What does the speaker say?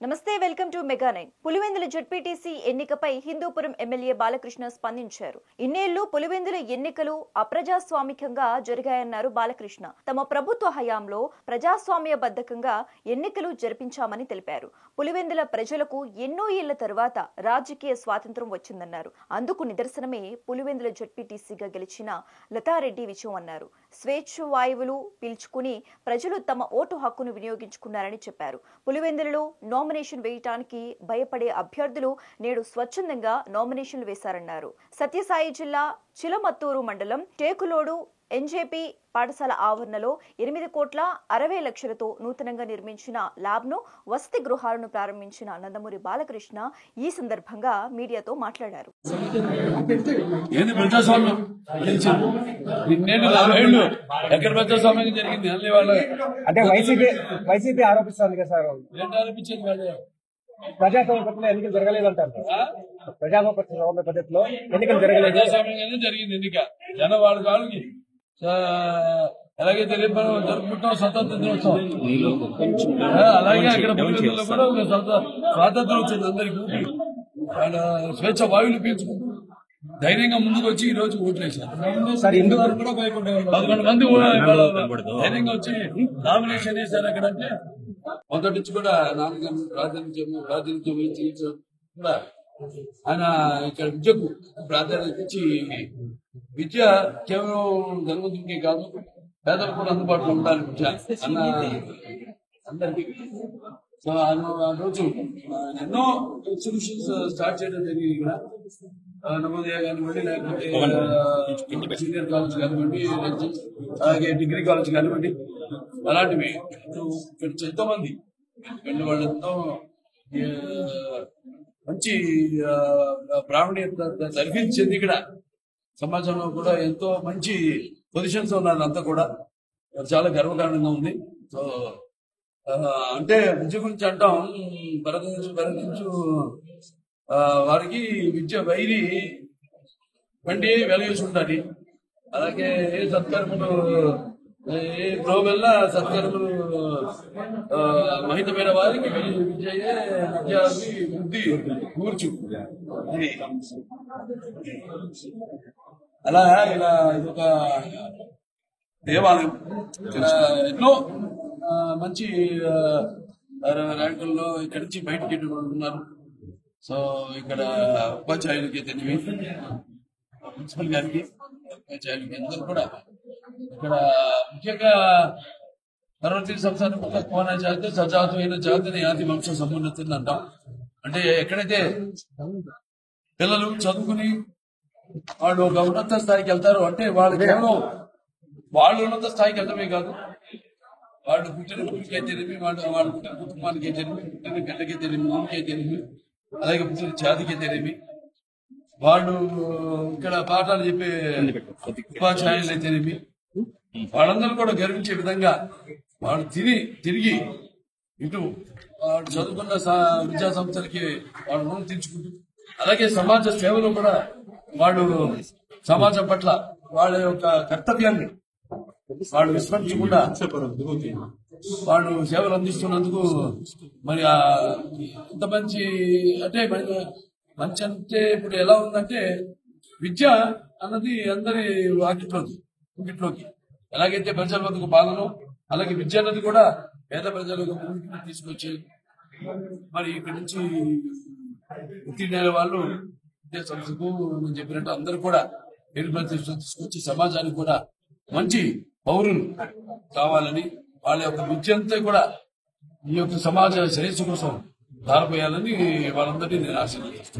నమస్తే welcome to mega 9 Pulivendula ZPTC ఎన్నికపై Hindupur MLA Balakrishna స్పందించారు. ఇన్నేళ్లు పులివెందుల ఎన్నికలు అప్రజాస్వామికంగా జరిగాయన్నారు బాలకృష్ణ. తమ ప్రభుత్వ హయాంలో ప్రజాస్వామ్యబద్ధంగా ఎన్నికలు జరిపించామని తెలిపారు. పులివెందుల ప్రజలకు ఎన్నో ఏళ్ల తర్వాత రాజకీయ స్వాతంత్రం వచ్చిందన్నారు. అందుకు నిదర్శనమే పులివెందుల జెడ్పీటీసీగా గెలిచిన లతారెడ్డి విజయం అన్నారు. స్వేచ్ఛ వాయువులు పీల్చుకుని ప్రజలు తమ ఓటు హక్కును వినియోగించుకున్నారని చెప్పారు. పులివెందులలో నామినేషన్ వేయటానికి భయపడే అభ్యర్థులు నేడు స్వచ్ఛందంగా నామినేషన్లు వేశారన్నారు. సత్యసాయి జిల్లా చిలమత్తూరు మండలం టేకులోడు ఎన్జేపీ పాఠశాల ఆవరణలో 8,60,00,000తో నూతనంగా నిర్మించిన ల్యాబ్ను వసతి గృహాలను ప్రారంభించిన నందమూరి బాలకృష్ణ ఈ సందర్భంగా మీడియాతో మాట్లాడారు. వైసీపీ ఆరోపిస్తుంది కదా సార్, ప్రజాస్వామ్య ఎన్నికలు జరగలేదంటారు. ప్రజాస్వామ్య పద్ధతిలో ఎన్నికలు జరగలేదు. ప్రజాస్వామ్యంగానే జరిగింది ఎన్నిక. జనం వాళ్ళ కాళ్ళకి ఎలాగైతే రేపు జరుపుకుంటాం స్వతంత్ర దినోత్సవం, అలాగే అక్కడ పులివెందులలో కూడా స్వాతంత్రం వచ్చింది అందరికీ. వాళ్ళ స్వేచ్ఛ వాయువులు పీల్చుకుంటూ ధైర్యంగా ముందుకు వచ్చి ఈ రోజు ఓట్లేశారు. 11 మంది ధైర్యంగా వచ్చి నామినేషన్ చేశారు. అక్కడంటే మొదటి నుంచి కూడా నాన్నగారు ప్రాతినిధ్యం వహించి కూడా ఆయన ఇక్కడ విద్యకు ప్రాధాన్యత ఇచ్చి, విద్య కేవలం ధనవంతుడికి కాదు పేదలకు కూడా అందుబాటులో ఉండాలి విద్య అన్న అందరికీ. సో ఆ రోజు ఎన్నో ఇన్స్టిట్యూషన్స్ స్టార్ట్ చేయడం జరిగింది. ఇక్కడ నవోదయ కానివ్వండి, లేకపోతే సీనియర్ కాలేజ్ కానివ్వండి, అలాగే డిగ్రీ కాలేజ్ కానివ్వండి, అలాంటివి ఇక్కడ ఎంతో మంది వాళ్ళంతో మంచి ప్రావీణ్యత జరిపించింది. ఇక్కడ సమాజంలో కూడా ఎంతో మంచి పొజిషన్స్ ఉన్నారు. అంతా కూడా చాలా గర్వకారణంగా ఉంది. సో అంటే విద్య గురించి అంటాం, భరతించు వారికి విద్య వైరి వంటి వెలగేసి ఉంటుంది. అలాగే ఏ సత్కర్మలు ఏ ప్రోవెల్ల సత్కర్మలు మహితమైన వారికి విద్యయే విద్యార్థి బుద్ధి కూర్చు అని అలా ఇలా ఇదొక దేవాలయం. ఇక్కడ ఎన్నో మంచి ర్యాంకుల్లో ఇక్కడి నుంచి బయటకి ఉన్నారు. సో ఇక్కడ ఉపాధ్యాయులకి తెలివి, ప్రిన్సిపల్ గారికి, ఉపాధ్యాయులకి అందరూ కూడా ఇక్కడ ముఖ్యంగా పర్వతీ సంస్థానం కోన జాతి సజాతమైన జాతిని ఆది వంశ సమున్నతిని అంటాం. అంటే ఎక్కడైతే పిల్లలు చదువుకుని వాళ్ళు ఒక ఉన్నత స్థాయికి వెళ్తారు అంటే వాళ్ళు కేవలం వాళ్ళు ఉన్నత స్థాయికి వెళ్ళడమే కాదు, వాళ్ళు పుట్టిన ఊరికే తెలివి, వాళ్ళు పుట్టిన కుటుంబానికే తెలివి, పుట్టిన గడ్డకే తెలివి, ఊరికే తెలివి, అలాగే పుట్టిన జాతికే తెలివి, వాళ్ళు ఇక్కడ పాఠాలు చెప్పే ఉపాధ్యాయులే తెలివి, వాళ్ళందరూ కూడా గర్వించే విధంగా వాళ్ళు తిరిగి ఇటు వాళ్ళు చదువుకున్న విద్యా సంస్థలకి వాళ్ళు రుణం తీర్చుకుంటూ, అలాగే సమాజ సేవలో కూడా వాళ్ళు సమాజం పట్ల వాళ్ళ యొక్క కర్తవ్యాన్ని వాళ్ళు విస్మరించకుండా వాళ్ళు సేవలు అందిస్తున్నందుకు మరి ఇంత మంచి అంటే మంచి అంటే ఇప్పుడు ఎలా ఉందంటే విద్య అన్నది అందరి వాకిట్లోకి ఎలాగైతే ప్రజల వద్దకు పాలన, అలాగే విద్య అన్నది కూడా పేద ప్రజలకు తీసుకొచ్చి మరి ఇక్కడి నుంచి ఉత్తీర్ణైన వాళ్ళు విద్యా సంస్థకు నేను చెప్పినట్టు అందరూ కూడా పేరు ప్రతిష్టలు తీసుకొచ్చి సమాజానికి కూడా మంచి పౌరులు కావాలని, వాళ్ళ యొక్క విద్య అంతా కూడా ఈ యొక్క సమాజ శ్రేయస్సు కోసం దారిపోయాలని వాళ్ళందరినీ నేను ఆశీర్వదిస్తున్నాను.